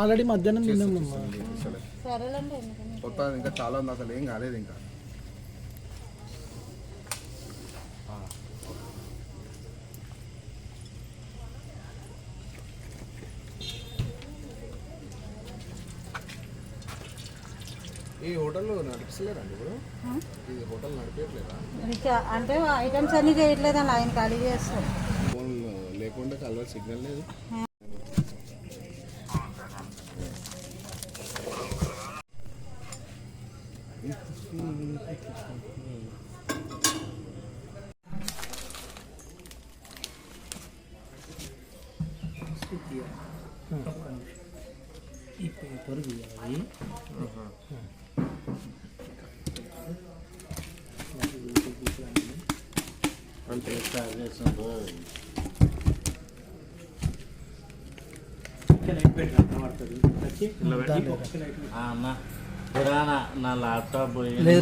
Already మధ్యాహ్నం తిన్నాము. కొత్త ఇంకా చాలా ఉంది, అసలు ఏం కాలేదు ఇంకా. ఈ హోటల్లో నడిపిస్తలేరండి ఇప్పుడు? ఈ హోటల్ నడిపేయట్లేదా? అంటే ఐటమ్స్ అన్ని చేయట్లేదు అలా ఆయన ఖాళీ చేస్తారు. ఫోన్ లేకుండా కలవ సిగ్నల్ లేదు. ఈ పేపర్ తీయాలి. నా ల్యాప్టాప్ లేదు.